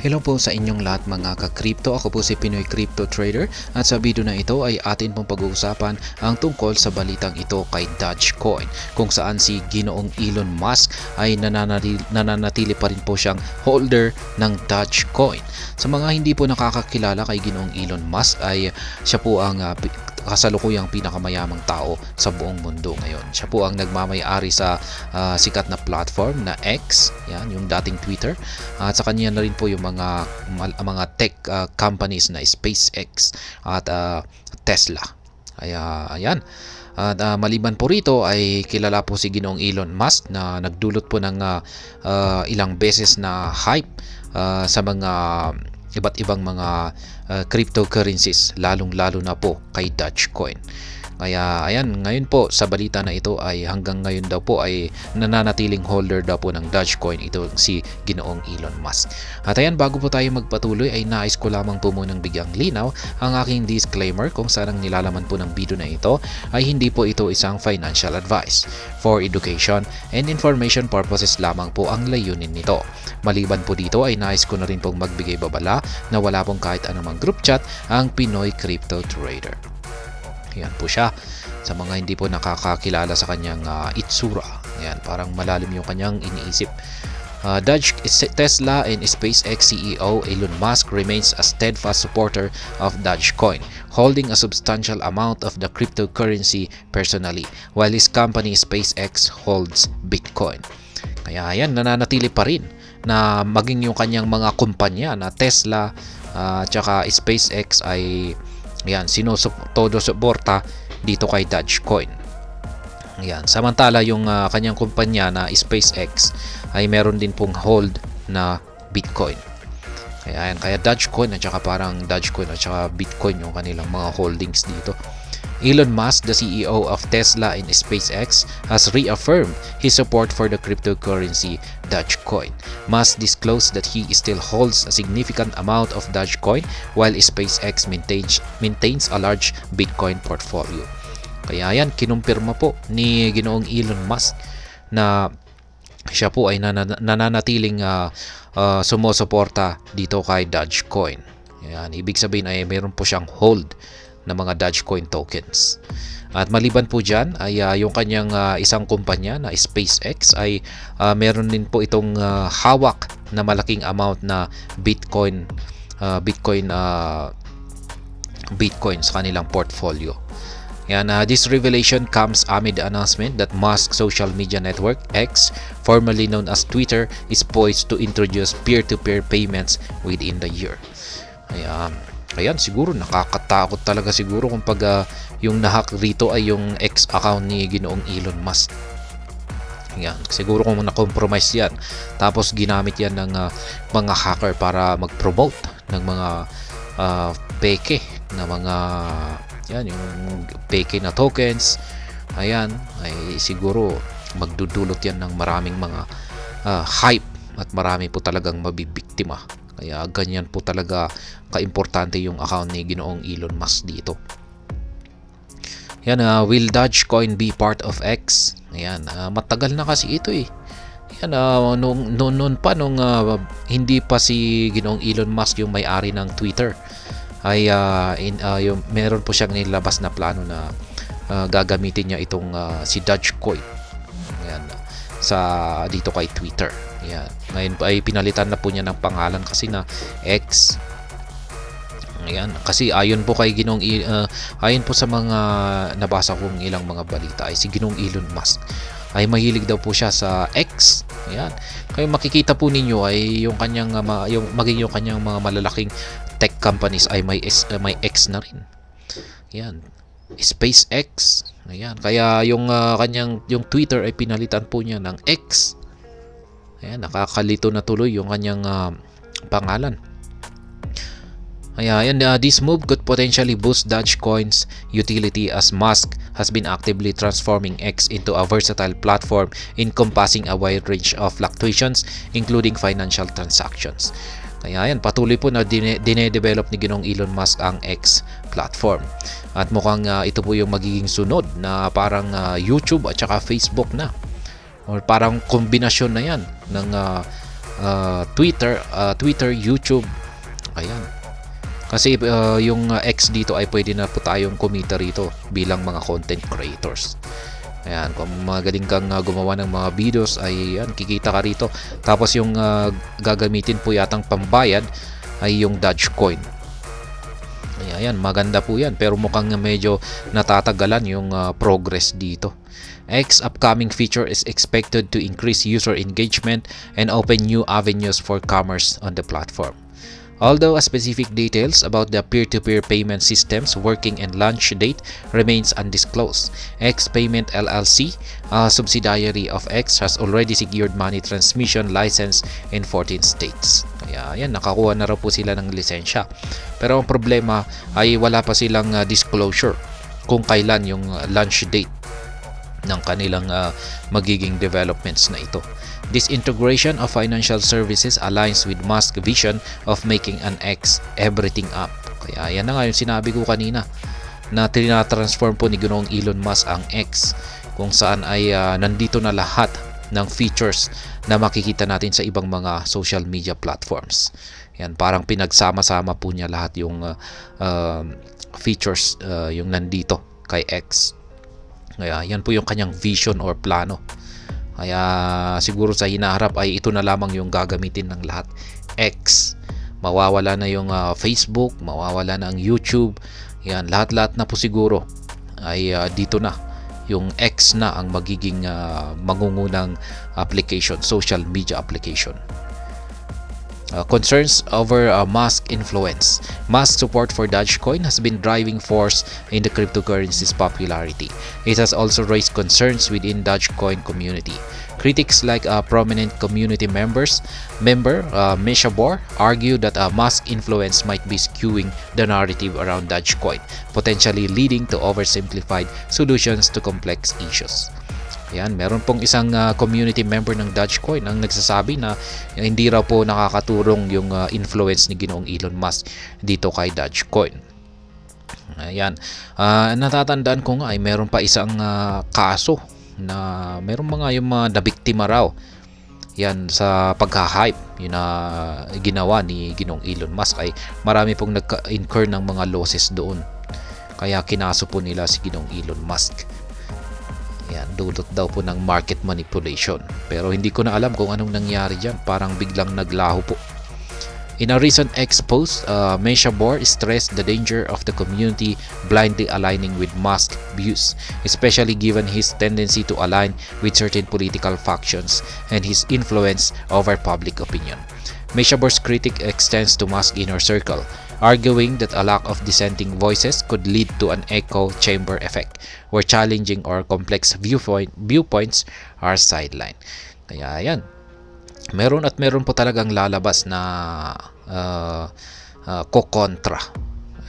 Hello po sa inyong lahat mga ka-crypto. Ako po si Pinoy Crypto Trader at sa video na ito ay atin pong pag-uusapan ang tungkol sa balitang ito kay Dogecoin, kung saan si Ginoong Elon Musk ay nananatili pa rin po siyang holder ng Dogecoin. Sa mga hindi po nakakakilala kay Ginoong Elon Musk ay siya po ang kasalukuyang pinakamayamang tao sa buong mundo ngayon. Siya po ang nagmamay-ari sa sikat na platform na X, yan, yung dating Twitter. At sa kanya na rin po yung mga tech companies na SpaceX at Tesla. Kaya ayan. At maliban po rito ay kilala po si Ginoong Elon Musk na nagdulot po ng ilang beses na hype sa mga iba't ibang mga cryptocurrencies, lalong-lalo na po kay Dogecoin. Kaya ayan, ngayon po sa balita na ito ay hanggang ngayon daw po ay nananatiling holder daw po ng Dogecoin ito si Ginoong Elon Musk. At ayan, bago po tayo magpatuloy ay nais ko lamang po munang bigyang linaw ang aking disclaimer kung saan ang nilalaman po ng video na ito ay hindi po ito isang financial advice. For education and information purposes lamang po ang layunin nito. Maliban po dito ay nais ko na rin pong magbigay babala na wala pong kahit anumang group chat ang Pinoy Crypto Trader. Yan po siya. Sa mga hindi po nakakakilala sa kanyang itsura, yan, parang malalim yung kanyang iniisip. Tesla and SpaceX CEO Elon Musk remains a steadfast supporter of Dogecoin, holding a substantial amount of the cryptocurrency personally, while his company SpaceX holds Bitcoin. Kaya yan, nananatili pa rin na maging yung kanyang mga kumpanya na Tesla tsaka SpaceX ay yan, todo suporta dito kay Dogecoin. Yan. Samantala yung kanyang kumpanya na SpaceX ay meron din pong hold na Bitcoin. Kaya yan, kaya Dogecoin at saka parang Dogecoin at saka Bitcoin yung kanilang mga holdings dito. Elon Musk, the CEO of Tesla and SpaceX, has reaffirmed his support for the cryptocurrency Dogecoin. Musk disclosed that he still holds a significant amount of Dogecoin while SpaceX maintains a large Bitcoin portfolio. Kaya yan, kinumpirma po ni Ginoong Elon Musk na siya po ay nananatiling sumusuporta dito kay Dogecoin. Yan, ibig sabihin ay meron po siyang hold na mga Dogecoin tokens. At maliban po dyan ay yung kanyang isang kumpanya na SpaceX ay meron din po itong hawak na malaking amount na Bitcoin sa kanilang portfolio. Yan, this revelation comes amid the announcement that Musk's social media network X, formerly known as Twitter, is poised to introduce peer-to-peer payments within the year. Ayan, siguro nakakatakot talaga siguro kung yung nahack rito ay yung X account ni Ginoong Elon Musk. Ayan, siguro kung na-compromise yan tapos ginamit yan ng mga hacker para mag-promote ng mga peke na mga yan, yung peke na tokens. Ayan, ay siguro magdudulot yan ng maraming mga hype at marami po talagang mabibiktima. Kaya ganyan po talaga kaimportante yung account ni Ginoong Elon Musk dito. Yan, will Dogecoin be part of X? Ayan, matagal na kasi ito eh. Yan, noon hindi pa si Ginoong Elon Musk yung may-ari ng Twitter ay meron po siyang nilabas na plano na gagamitin niya itong si Dogecoin. Ayan, dito kay Twitter. Ayan. Ngayon ay pinalitan na po niya ng pangalan kasi na X. Ayan, kasi ayon po sa mga nabasa kong ilang mga balita ay si Ginoong Elon Musk ay mahilig daw po siya sa X. Ayan. Kaya makikita po ninyo ay yung kanyang yung kanyang mga malalaking tech companies ay may X na rin. Ayan. SpaceX. Ayan. Kaya yung yung Twitter ay pinalitan po niya ng X. Ayan, nakakalito na tuloy yung kanyang pangalan. Ayan, this move could potentially boost Dogecoin's utility as Musk has been actively transforming X into a versatile platform encompassing a wide range of fluctuations, including financial transactions. Kaya yan, patuloy po na dinedevelop ni Ginoong Elon Musk ang X platform. At mukhang ito po yung magiging sunod na parang YouTube at saka Facebook na. Or parang kombinasyon na yan ng Twitter, YouTube. Ayan. Kasi yung X dito ay pwede na po tayong kumita rito bilang mga content creators. Ayan, kung magaling kang gumawa ng mga videos ay yan, kikita ka rito. Tapos yung gagamitin po yatang pambayad ay yung Dogecoin. Ayan, maganda po yan, pero mukhang medyo natatagalan yung progress dito. X upcoming feature is expected to increase user engagement and open new avenues for commerce on the platform. Although specific details about the peer-to-peer payment systems working and launch date remains undisclosed, X Payment LLC, a subsidiary of X, has already secured money transmission license in 14 states. Kaya yan, nakakuha na raw po sila ng lisensya. Pero ang problema ay wala pa silang disclosure kung kailan yung launch date ng kanilang magiging developments na ito. This integration of financial services aligns with Musk's vision of making an X everything app. Kaya yan na nga yung sinabi ko kanina na tinatransform po ni Ginoong Elon Musk ang X, kung saan ay nandito na lahat ng features na makikita natin sa ibang mga social media platforms. Yan, parang pinagsama-sama po niya lahat yung features yung nandito kay X. Kaya yan po yung kanyang vision or plano. Kaya siguro sa hinaharap ay ito na lamang yung gagamitin ng lahat. X. Mawawala na yung Facebook, mawawala na ang YouTube. Yan, lahat-lahat na po siguro ay dito na. Yung X na ang magiging mangungunang application, social media application. Concerns over Musk influence. Musk's support for Dogecoin has been driving force in the cryptocurrency's popularity. It has also raised concerns within Dogecoin community. Critics like prominent community member Misha Bor argue that Musk's influence might be skewing the narrative around Dogecoin, potentially leading to oversimplified solutions to complex issues. Yan, meron pong isang community member ng Dogecoin ang nagsasabi na hindi raw po nakakaturong yung influence ni Ginoong Elon Musk dito kay Dogecoin. Ayan, natatandaan ko nga ay meron pa isang kaso na meron yung mga nabiktima raw yan sa pagka-hype yun na ginawa ni Ginoong Elon Musk, ay marami pong nagka-incur ng mga losses doon. Kaya kinaso po nila si Ginoong Elon Musk. Yan, dulot daw po ng market manipulation. Pero hindi ko na alam kung anong nangyari dyan. Parang biglang naglaho po. In a recent X post, Misha Bor stressed the danger of the community blindly aligning with Musk's views, especially given his tendency to align with certain political factions and his influence over public opinion. Misha Bor's critic extends to Musk's inner circle, arguing that a lack of dissenting voices could lead to an echo chamber effect, where challenging or complex viewpoints are sidelined. Kaya yan, meron po talagang lalabas na kokontra.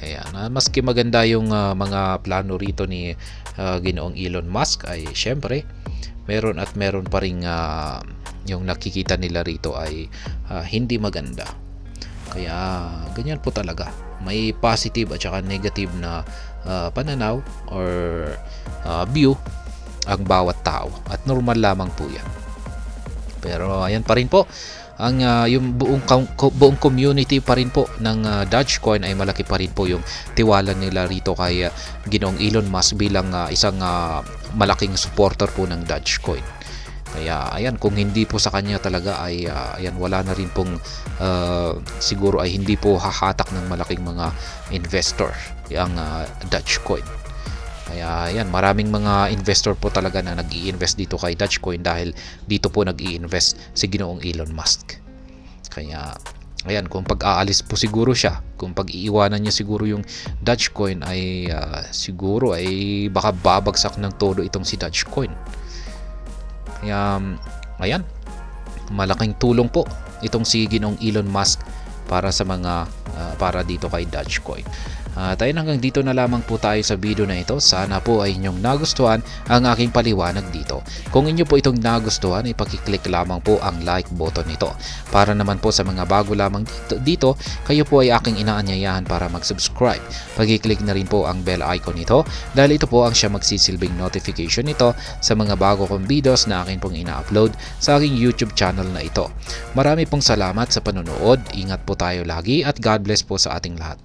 Ayan, maski maganda yung mga plano rito ni Ginoong Elon Musk, ay syempre meron pa ring yung nakikita nila rito ay hindi maganda. Kaya ganyan po talaga, may positive at saka negative na pananaw or view ang bawat tao, at normal lamang po yan. Pero ayan pa rin po, ang yung buong community pa rin po ng Dogecoin ay malaki pa rin po yung tiwala nila rito kay Ginoong Elon Musk bilang isang malaking supporter po ng Dogecoin. Kaya ayan, kung hindi po sa kanya talaga ay ayan, wala na rin pong siguro ay hindi po hahatak ng malaking mga investor ang Dogecoin. Kaya ayan, maraming mga investor po talaga na nag-i-invest dito kay Dogecoin dahil dito po nag-i-invest si Ginoong Elon Musk. Kaya ayan, kung pag-aalis po siguro siya, kung pag-iiwanan niya siguro yung Dogecoin ay siguro ay baka babagsak ng todo itong si Dogecoin. Kaya ayan, malaking tulong po itong si Ginoong Elon Musk para sa mga para dito kay Dogecoin. At ayun, hanggang dito na lamang po tayo sa video na ito. Sana po ay inyong nagustuhan ang aking paliwanag dito. Kung inyo po itong nagustuhan, ipakiclick lamang po ang like button nito. Para naman po sa mga bago lamang dito, kayo po ay aking inaanyayahan para mag-subscribe. Pag-click na rin po ang bell icon nito dahil ito po ang siya magsisilbing notification nito sa mga bago kong videos na akin pong ina-upload sa aking YouTube channel na ito. Marami pong salamat sa panonood. Ingat po tayo lagi at God bless po sa ating lahat.